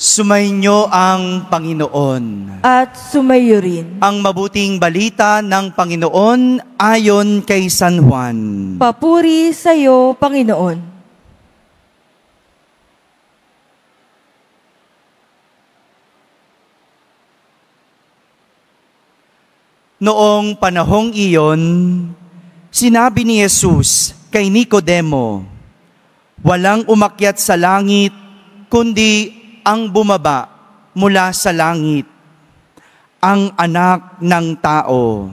Sumainyo ang Panginoon. At sumayo rin. Ang mabuting balita ng Panginoon ayon kay San Juan. Papuri sa iyo, Panginoon. Noong panahong iyon, sinabi ni Jesus kay Nicodemo, "Walang umakyat sa langit, kundi ang bumaba mula sa langit, ang anak ng tao.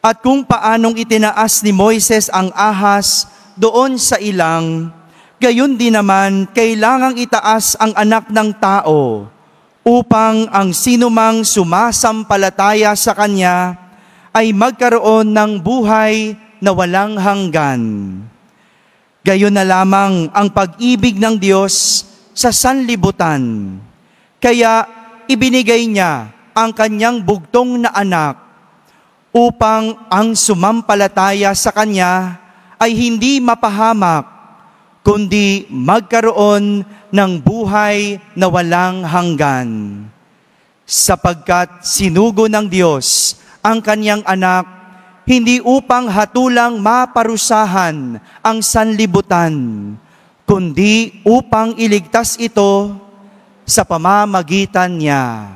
At kung paanong itinaas ni Moises ang ahas doon sa ilang, gayon din naman kailangang itaas ang anak ng tao, upang ang sinumang sumasampalataya sa Kanya ay magkaroon ng buhay na walang hanggan. Gayon na lamang ang pag-ibig ng Diyos sa sanlibutan. Kaya ibinigay niya ang kanyang bugtong na anak upang ang sumampalataya sa Kanya ay hindi mapahamak, kundi magkaroon ng buhay na walang hanggan. Sapagkat sinugo ng Diyos ang Kanyang anak, hindi upang hatulang maparusahan ang sanlibutan, kundi upang iligtas ito sa pamamagitan niya."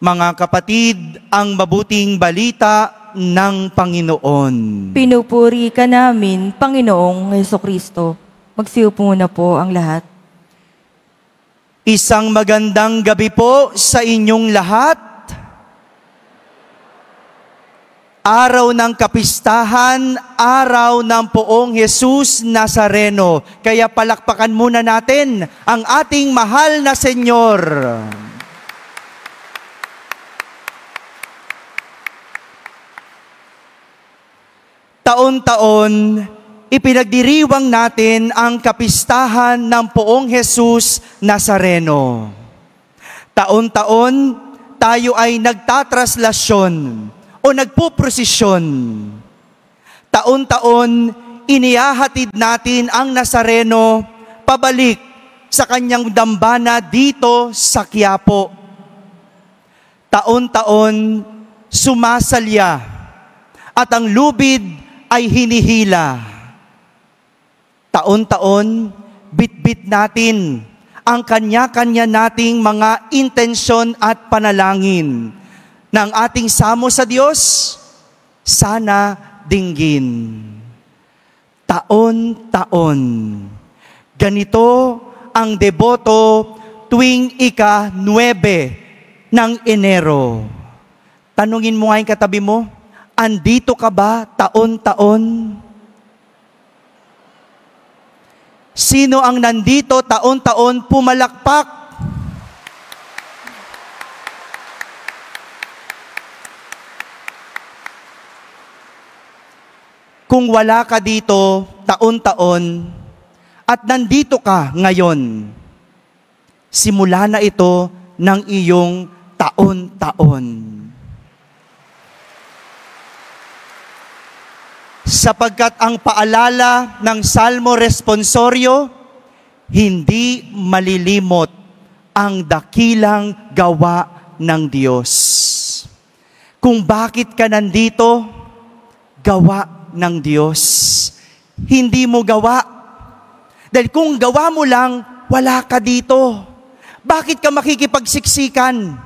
Mga kapatid, ang mabuting balita ng Panginoon. Pinupuri ka namin, Panginoong Hesukristo. Magsiupo muna po ang lahat. Isang magandang gabi po sa inyong lahat. Araw ng kapistahan, araw ng Poong Jesus Nazareno. Kaya palakpakan muna natin ang ating mahal na Senyor. Taon-taon, ipinagdiriwang natin ang kapistahan ng Poong Jesus Nazareno. Taon-taon, tayo ay nagtatraslasyon o nagpuprosesyon. Taon-taon, inihahatid natin ang Nazareno pabalik sa kanyang dambana dito sa Quiapo. Taon-taon, sumasalya at ang lubid ay hinihila. Taon-taon, bitbit natin ang kanya-kanya nating mga intensyon at panalangin ng ating samo sa Diyos, sana dinggin. Taon-taon, ganito ang deboto tuwing ika-9 ng Enero. Tanungin mo nga yung katabi mo, andito ka ba taon-taon? Sino ang nandito taon-taon pumalakpak? Kung wala ka dito taon-taon at nandito ka ngayon, simula na ito ng iyong taon-taon. Sapagkat ang paalala ng Salmo Responsorio, hindi malilimot ang dakilang gawa ng Diyos. Kung bakit ka nandito, gawa ng Diyos. Hindi mo gawa. Dahil kung gawa mo lang, wala ka dito. Bakit ka makikipagsiksikan?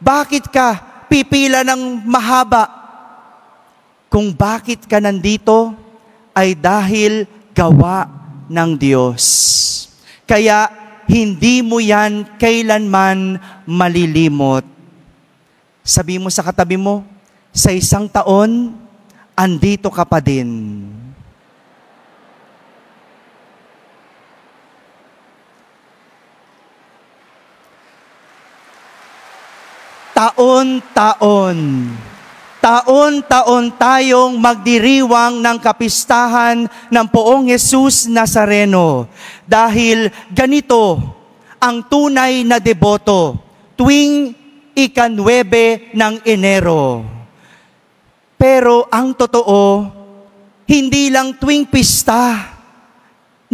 Bakit ka pipila ng mahaba? Kung bakit ka nandito, ay dahil gawa ng Diyos. Kaya hindi mo yan kailanman malilimot. Sabi mo sa katabi mo, sa isang taon, andito ka pa din. Taon-taon. Taon-taon tayong magdiriwang ng kapistahan ng Poong Jesus Nazareno. Dahil ganito ang tunay na deboto tuwing ika-9 ng Enero. Pero ang totoo, hindi lang tuwing pista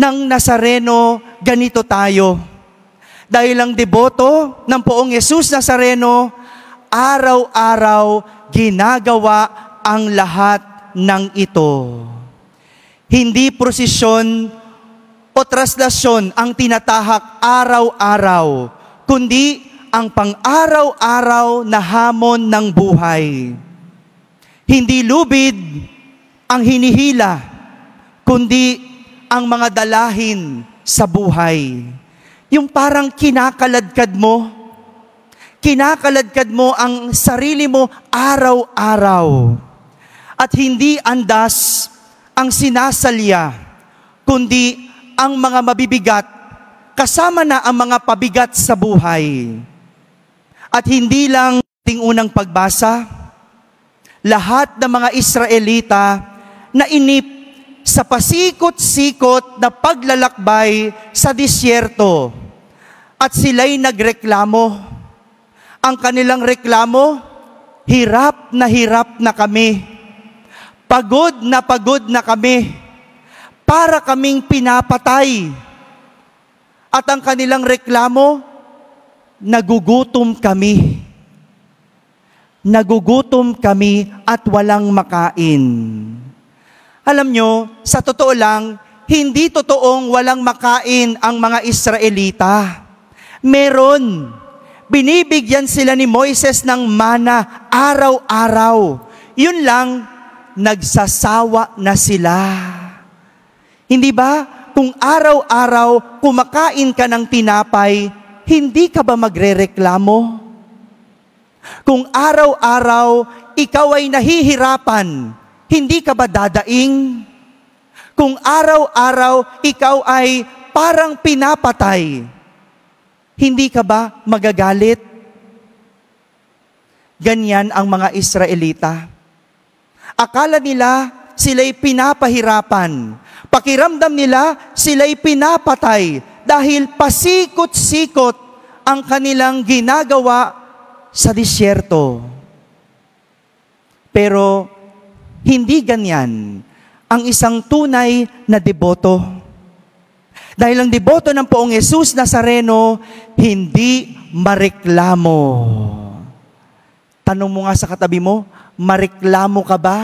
ng Nazareno, ganito tayo. Dahil ang deboto ng Poong Jesus Nazareno, araw-araw ginagawa ang lahat ng ito. Hindi prosesyon o traslasyon ang tinatahak araw-araw, kundi ang pang-araw-araw na hamon ng buhay. Hindi lubid ang hinihila, kundi ang mga dalahin sa buhay. Yung parang kinakaladkad mo ang sarili mo araw-araw. At hindi andas ang sinasalya, kundi ang mga mabibigat, kasama na ang mga pabigat sa buhay. At hindi lang ating unang pagbasa, lahat ng mga Israelita na inip sa pasikot-sikot na paglalakbay sa disyerto. At sila'y nagreklamo. Ang kanilang reklamo, hirap na kami. Pagod na kami. Para kaming pinapatay. At ang kanilang reklamo, nagugutom kami. Nagugutom kami at walang makain. Alam nyo, sa totoo lang, hindi totoong walang makain ang mga Israelita. Meron. Binibigyan sila ni Moises ng mana araw-araw. Yun lang, nagsasawa na sila. Hindi ba? Kung araw-araw kumakain ka ng tinapay, hindi ka ba magrereklamo? Kung araw-araw ikaw ay nahihirapan, hindi ka ba dadaing? Kung araw-araw ikaw ay parang pinapatay, hindi ka ba magagalit? Ganyan ang mga Israelita. Akala nila sila'y pinapahirapan. Pakiramdam nila sila'y pinapatay dahil pasikot-sikot ang kanilang ginagawa sa disyerto. Pero hindi ganyan ang isang tunay na deboto. Dahil ang deboto ng Poong Jesus Nazareno, hindi mareklamo. Tanong mo nga sa katabi mo, mareklamo ka ba?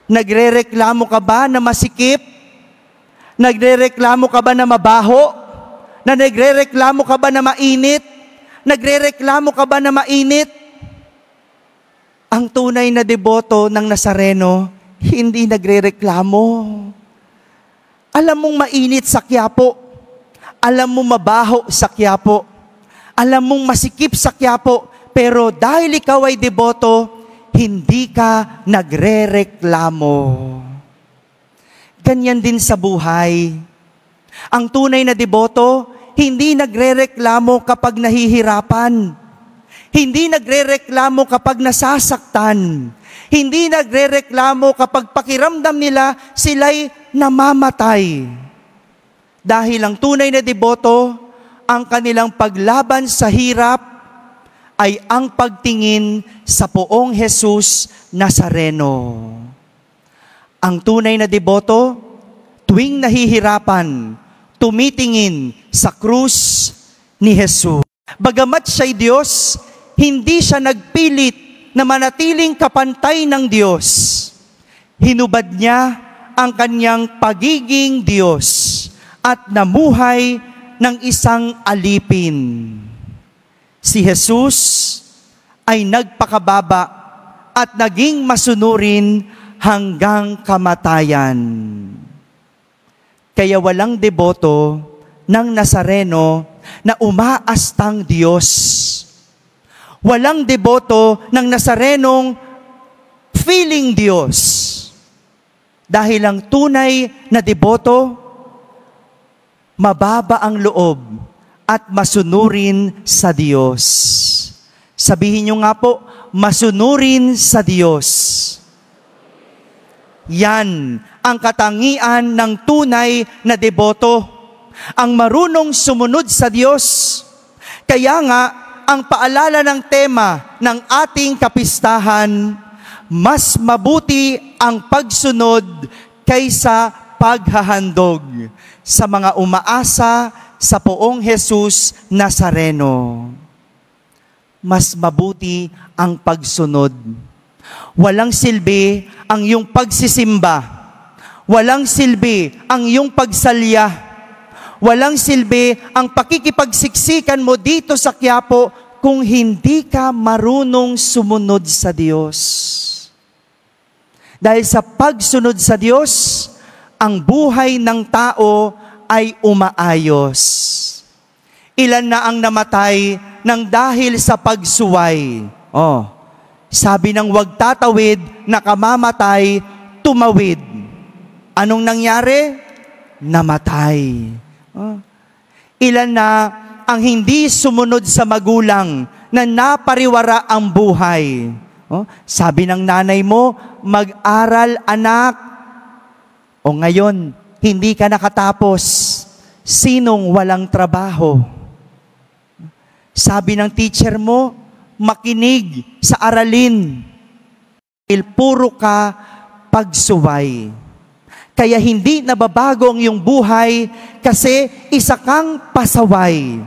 Nagrereklamo ka ba na masikip? Nagrereklamo ka ba na mabaho? Nagrereklamo ka ba na mainit? Nagrereklamo ka ba na mainit? Ang tunay na deboto ng Nazareno, hindi nagrereklamo. Alam mong mainit sa Quiapo. Alam mong mabaho sa Quiapo. Alam mong masikip sa Quiapo. Pero dahil ikaw ay deboto, hindi ka nagrereklamo. Ganyan din sa buhay. Ang tunay na deboto, hindi nagrereklamo kapag nahihirapan. Hindi nagrereklamo kapag nasasaktan. Hindi nagrereklamo kapag pakiramdam nila sila'y namamatay. Dahil ang tunay na deboto, ang kanilang paglaban sa hirap ay ang pagtingin sa Poong Jesus Nazareno. Ang tunay na deboto, tuwing nahihirapan, tumitingin sa krus ni Jesus. Bagamat siya'y Diyos, hindi siya nagpilit na manatiling kapantay ng Diyos. Hinubad niya ang kanyang pagiging Diyos at namuhay ng isang alipin. Si Jesus ay nagpakababa at naging masunurin hanggang kamatayan. Kaya walang deboto ng Nazareno na umaastang Diyos. Walang deboto ng Nazarenong feeling Diyos. Dahil ang tunay na deboto, mababa ang loob at masunurin sa Diyos. Sabihin niyo nga po, masunurin sa Diyos. Yan ang katangian ng tunay na deboto. Ang marunong sumunod sa Diyos. Kaya nga, ang paalala ng tema ng ating kapistahan, mas mabuti ang pagsunod kaysa paghahandog sa mga umaasa sa Poong Jesus Nazareno. Mas mabuti ang pagsunod. Walang silbi ang iyong pagsisimba. Walang silbi ang iyong pagsalya. Walang silbi ang pakikipagsiksikan mo dito sa Quiapo kung hindi ka marunong sumunod sa Diyos. Dahil sa pagsunod sa Diyos, ang buhay ng tao ay umaayos. Ilan na ang namatay nang dahil sa pagsuway. Sabi ng wag tatawid, nakamamatay, tumawid. Anong nangyari? Namatay. Ilan na ang hindi sumunod sa magulang na napariwara ang buhay. Sabi ng nanay mo, mag-aral anak. O ngayon, hindi ka nakatapos. Sinong walang trabaho? Sabi ng teacher mo, makinig sa aralin. Dahil puro ka pagsuway. Kaya hindi nababago ang iyong buhay kasi isa kang pasaway.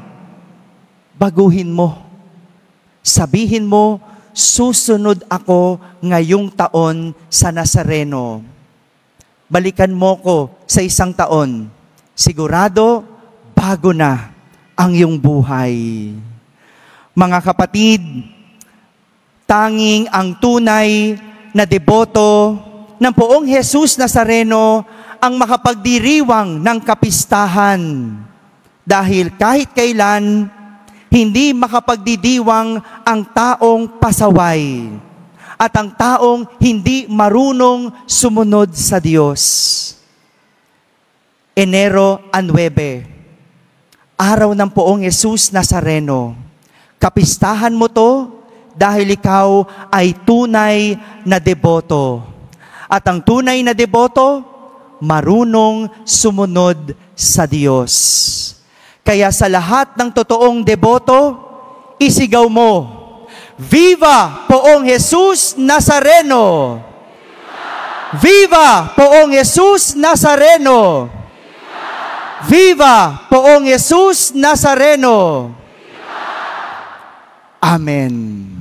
Baguhin mo. Sabihin mo, susunod ako ngayong taon sa Nazareno. Balikan mo ko sa isang taon. Sigurado, bago na ang iyong buhay. Mga kapatid, tanging ang tunay na deboto ng Poong Jesus Nazareno ang makapagdiriwang ng kapistahan. Dahil kahit kailan, hindi makapagdidiwang ang taong pasaway at ang taong hindi marunong sumunod sa Diyos. Enero 9, araw ng Poong Jesus Nazareno. Kapistahan mo to dahil ikaw ay tunay na deboto. At ang tunay na deboto, marunong sumunod sa Diyos. Kaya sa lahat ng totoong deboto, isigaw mo, Viva Poong Jesus Nazareno! Viva Poong Jesus Nazareno! Viva Poong Jesus Nazareno! Amen.